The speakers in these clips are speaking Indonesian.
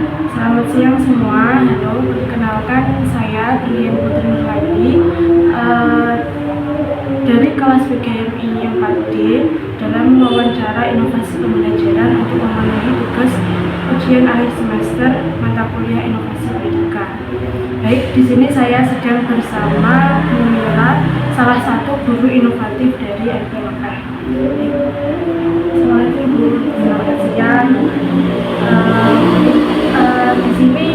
Selamat siang semua. Halo, perkenalkan saya Brilian Putri Nurhadi dari kelas PGMI 4D dalam wawancara inovasi pembelajaran untuk memenuhi tugas ujian akhir semester mata kuliah inovasi pendidikan. Baik, di sini saya sedang bersama Bu Mira, salah satu guru inovatif dari LPMK. Assalamualaikum Bu, selamat siang. Di sini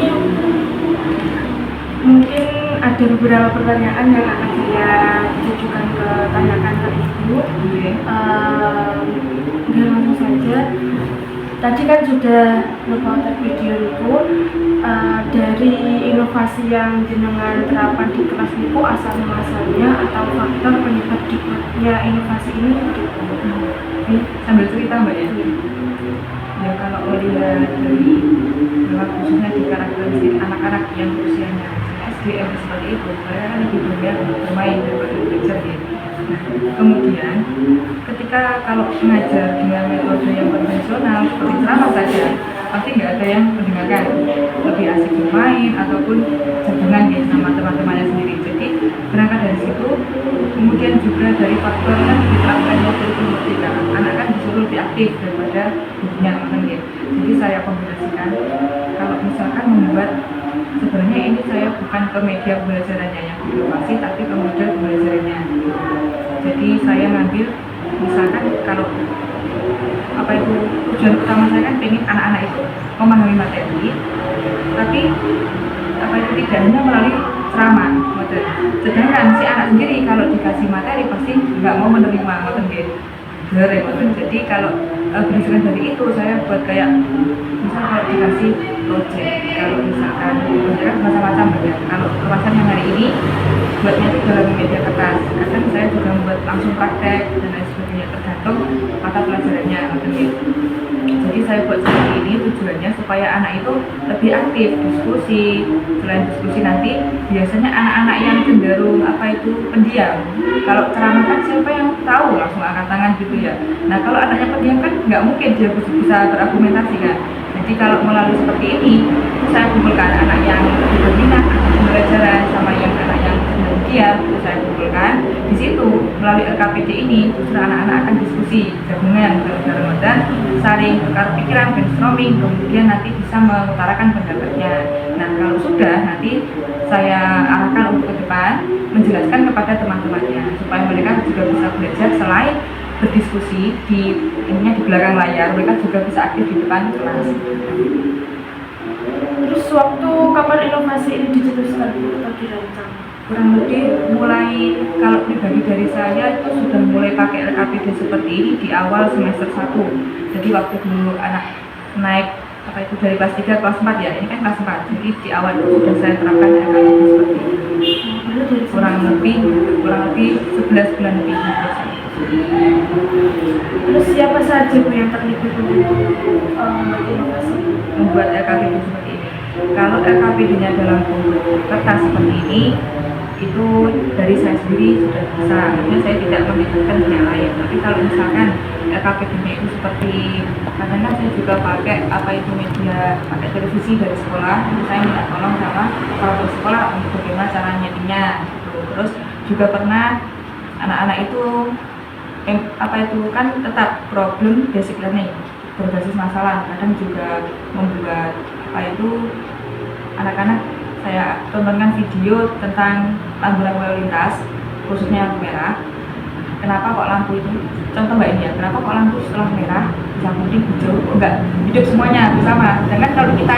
mungkin ada beberapa pertanyaan yang akan saya tujukan tanyakan ke Ibu. Langsung saja. Tadi kan sudah nge-potret video itu dari inovasi yang jenengan terapkan di kelas itu asal muasalnya atau faktor penyebab dibuatnya inovasi ini gitu. Sambil cerita Mbak ya. Ya kalau melihat dari khususnya di karakteristik anak-anak yang usianya SDM seperti itu, mereka kan lebih banyak bermain daripada belajar ya. Nah, kemudian ketika kalau mengajar dengan metode yang konvensional seperti ceramah saja, pasti nggak ada yang mendengarkan, lebih asik bermain ataupun jagungan ya sama teman-temannya sendiri. Jadi berangkat dari situ, kemudian juga dari faktor kan diterapkannya dari kemerdekaan, anak kan disuruh lebih aktif daripada gurunya ya. Jadi saya kombinasikan kalau misalkan membuat sebenarnya ini saya bukan ke media pembelajarannya yang inovasi tapi ke model pembelajarannya. Jadi saya ngambil misalkan kalau tujuan utama saya kan pengen anak-anak itu memahami materi, tapi tidak hanya melalui ceramah model. Sedangkan si anak sendiri kalau dikasih materi pasti nggak mau menerima materi. Jadi kalau berdasarkan dari itu saya buat kayak misal kalau dikasih project, kalau misalkan kan macam-macam ya. Kalau kemasan yang hari ini buatnya itu dalam media kertas, kadang saya juga membuat langsung praktek dan lain sebagainya tergantung mata pelajarannya. Jadi saya buat seperti ini tujuannya supaya anak itu lebih aktif diskusi. Selain diskusi nanti biasanya anak-anak yang cenderung pendiam. Kalau ceramah kan siapa yang tahu langsung angkat tangan gitu ya. Nah kalau anaknya pendiam kan nggak mungkin dia bisa berargumentasi kan. Jadi kalau melalui seperti ini saya kumpulkan anak yang berminat pembelajaran sama yang anak yang cenderung diam, saya kumpulkan di situ melalui LKPD ini justru anak-anak akan diskusi gabungan bareng-bareng dan saling bertukar pikiran, brainstorming, kemudian nanti bisa mengutarakan pendapatnya. Nah kalau sudah nanti saya arahkan untuk ke depan menjelaskan kepada teman-temannya supaya mereka juga bisa belajar selain berdiskusi di belakang layar, mereka juga bisa aktif di depan kelas. Terus waktu kapan inovasi ini dicetuskan atau dirancang? Kurang lebih mulai kalau pribadi dari saya itu sudah mulai pakai LKPD seperti ini di awal semester 1. Jadi waktu dulu anak naik dari kelas 3 kelas 4 ya, ini kan kelas 4. Jadi di awal itu sudah saya terapkan LKPD seperti ini. Kurang lebih 11 bulan lebih. Terus siapa saja Bu yang terlibat inovasi membuat LKPD seperti ini? Kalau LKPD-nya dalam bentuk kertas seperti ini, itu dari saya sendiri sudah bisa. Artinya saya tidak melibatkan pihak lain. Tapi kalau misalkan LKPD-nya itu seperti kadang saya juga pakai media, pakai televisi dari sekolah. Saya minta tolong sama kepala sekolah untuk bagaimana cara nyetinya. Gitu. Terus juga pernah anak-anak itu kan tetap problem basic learning berbasis masalah. Kadang juga membuat anak-anak saya tontonkan video tentang lampu-lampu lalu lintas, khususnya lampu merah. Kenapa kok lampu itu? Contoh Mbak ini ya, kenapa kok lampu setelah merah bisa kuning, hijau, enggak hidup semuanya bersama. Sedangkan kalau kita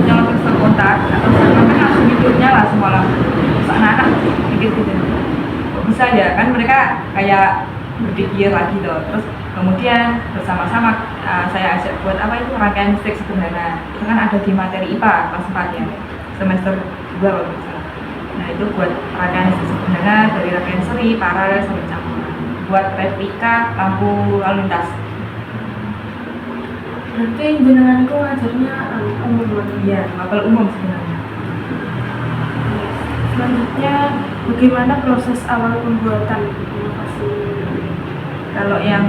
nyalakan stop kontak atau kan langsung hidup nyala semua lampu. Terus anak-anak pikir gitu, kok bisa ya? Kan mereka kayak berpikir lagi tuh. Terus kemudian bersama-sama saya ajak buat rangkaian listrik sederhana. Itu kan ada di materi IPA kelas 4 ya, semester 2 kalau misalnya. Nah itu buat rangkaian listrik sederhana dari rangkaian seri, paralel sampai campuran. Buat replika lampu lalu lintas. Berarti jenenganku ngajarnya umum banget. Iya, mapel umum sebenarnya. Selanjutnya bagaimana proses awal pembuatan inovasi? Kalau yang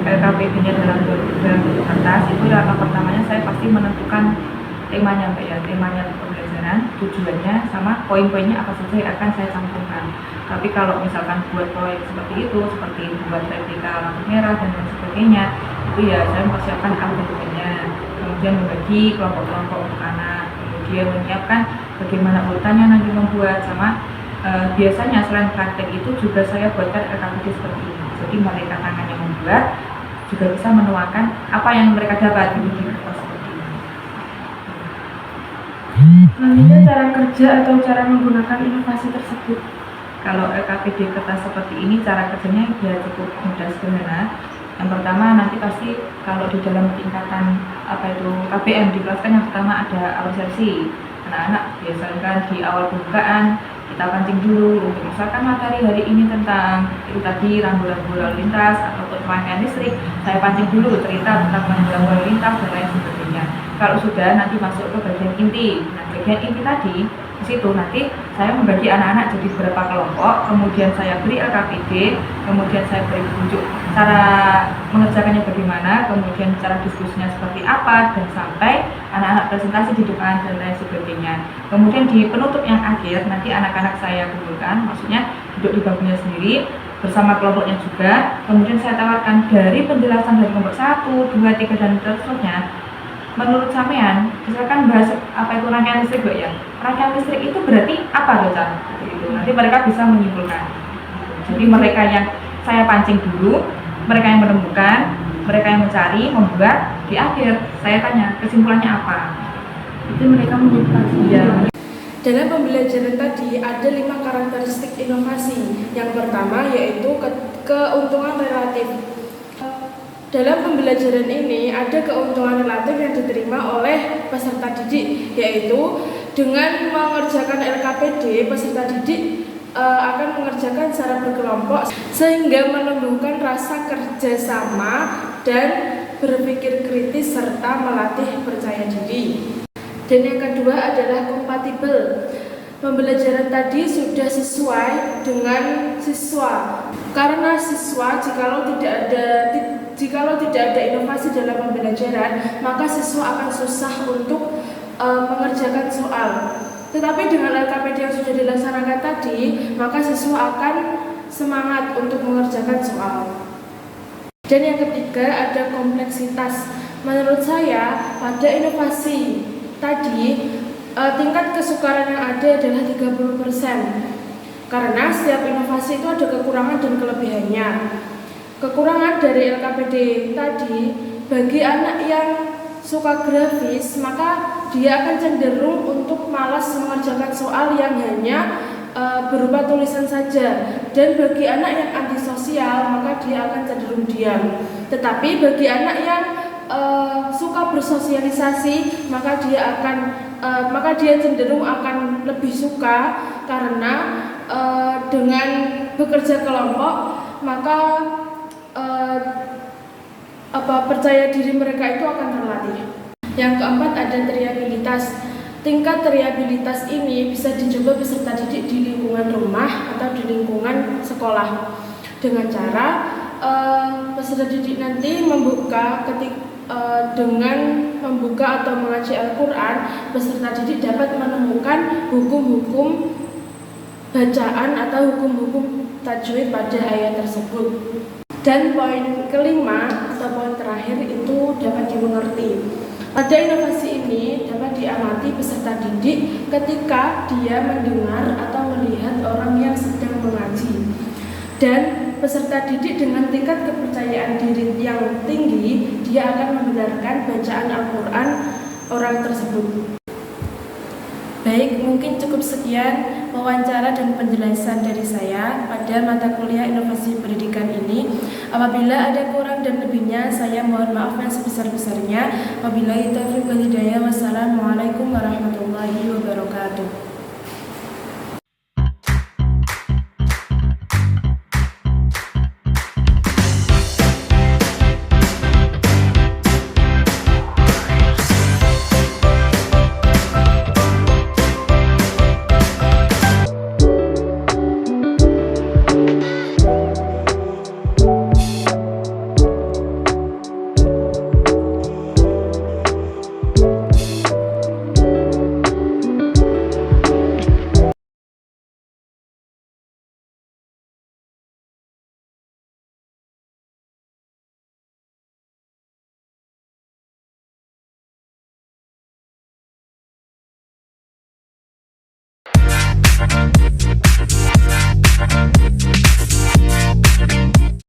LKPD-nya dalam bentuk kertas itu langkah pertamanya saya pasti menentukan temanya Mbak ya, temanya pembelajaran, tujuannya, sama poin-poinnya apa saja yang akan saya cantumkan. Tapi kalau misalkan buat proyek seperti itu, seperti buat replika lampu merah dan lain sebagainya, itu ya saya mempersiapkan dokumennya, kemudian membagi kelompok-kelompok untuk anak, kemudian menyiapkan bagaimana urutannya nanti membuat, sama biasanya selain praktek itu juga saya buatkan RKPD seperti ini. Jadi mereka tangannya membuat juga bisa menuangkan apa yang mereka dapat di kertas seperti ini. Selanjutnya cara kerja atau cara menggunakan inovasi tersebut. Kalau RKPD kertas seperti ini cara kerjanya ya cukup mudah sederhana. Yang pertama nanti pasti kalau di dalam tingkatan KBM di kelas kan yang pertama ada awal sesi. Anak-anak biasakan di awal pembukaan kita pancing dulu untuk misalkan materi hari ini tentang itu tadi rambu-rambu lalu lintas ataupun rangkaian listrik, saya pancing dulu cerita tentang rambu-rambu lalu lintas dan lain sebagainya. Kalau sudah nanti masuk ke bagian inti. Nah, bagian inti tadi di situ nanti saya membagi anak-anak jadi beberapa kelompok, kemudian saya beri LKPD, kemudian saya beri petunjuk cara mengerjakannya bagaimana, kemudian cara diskusinya seperti apa, dan sampai anak-anak presentasi di depan dan lain sebagainya. Kemudian di penutup yang akhir nanti anak-anak saya kumpulkan, maksudnya duduk di bangkunya sendiri bersama kelompoknya juga, kemudian saya tawarkan dari penjelasan dari kelompok 1, 2, 3 dan seterusnya. Menurut sampean, misalkan bahas apa itu rangkaian listrik, Mbak ya? Rangkaian listrik itu berarti apa, Dok? Nanti mereka bisa menyimpulkan. Jadi mereka yang saya pancing dulu, mereka yang menemukan, mereka yang mencari, membuat, di akhir saya tanya kesimpulannya apa. Itu mereka menyimpulkan. Iya. Dalam pembelajaran tadi ada 5 karakteristik inovasi. Yang pertama yaitu keuntungan relatif. Dalam pembelajaran ini ada keuntungan relatif yang diterima oleh peserta didik, yaitu dengan mengerjakan LKPD, peserta didik akan mengerjakan secara berkelompok sehingga menumbuhkan rasa kerjasama dan berpikir kritis serta melatih percaya diri. Dan yang kedua adalah kompatibel. Pembelajaran tadi sudah sesuai dengan siswa. Karena siswa jikalau tidak ada inovasi dalam pembelajaran, maka siswa akan susah untuk mengerjakan soal. Tetapi dengan LKPD yang sudah dilaksanakan tadi, maka siswa akan semangat untuk mengerjakan soal. Dan yang ketiga ada kompleksitas. Menurut saya pada inovasi tadi tingkat kesukaran yang ada adalah 30%. Karena setiap inovasi itu ada kekurangan dan kelebihannya. Kekurangan dari LKPD tadi, bagi anak yang suka grafis, maka dia akan cenderung untuk malas mengerjakan soal yang hanya berupa tulisan saja. Dan bagi anak yang antisosial, maka dia akan cenderung diam. Tetapi bagi anak yang suka bersosialisasi, maka dia cenderung akan lebih suka, karena dengan bekerja kelompok maka percaya diri mereka itu akan terlatih. Yang keempat ada teriabilitas. Tingkat teriabilitas ini bisa dicoba peserta didik di lingkungan rumah atau di lingkungan sekolah dengan cara peserta didik nanti dengan membuka atau mengaji Al-Quran, peserta didik dapat menemukan hukum-hukum bacaan atau hukum-hukum tajwid pada ayat tersebut. Dan poin kelima atau poin terakhir itu dapat dimengerti. Pada inovasi ini dapat diamati peserta didik ketika dia mendengar atau melihat orang yang sedang mengaji. Dan peserta didik dengan tingkat kepercayaan diri yang tinggi, dia akan membenarkan bacaan Al-Quran orang tersebut. Baik, mungkin cukup sekian wawancara dan penjelasan dari saya pada mata kuliah inovasi pendidikan ini. Apabila ada kurang dan lebihnya, saya mohon maaf yang sebesar-besarnya. Wabillahi taufiq wal hidayah. Wassalamualaikum warahmatullahi wabarakatuh.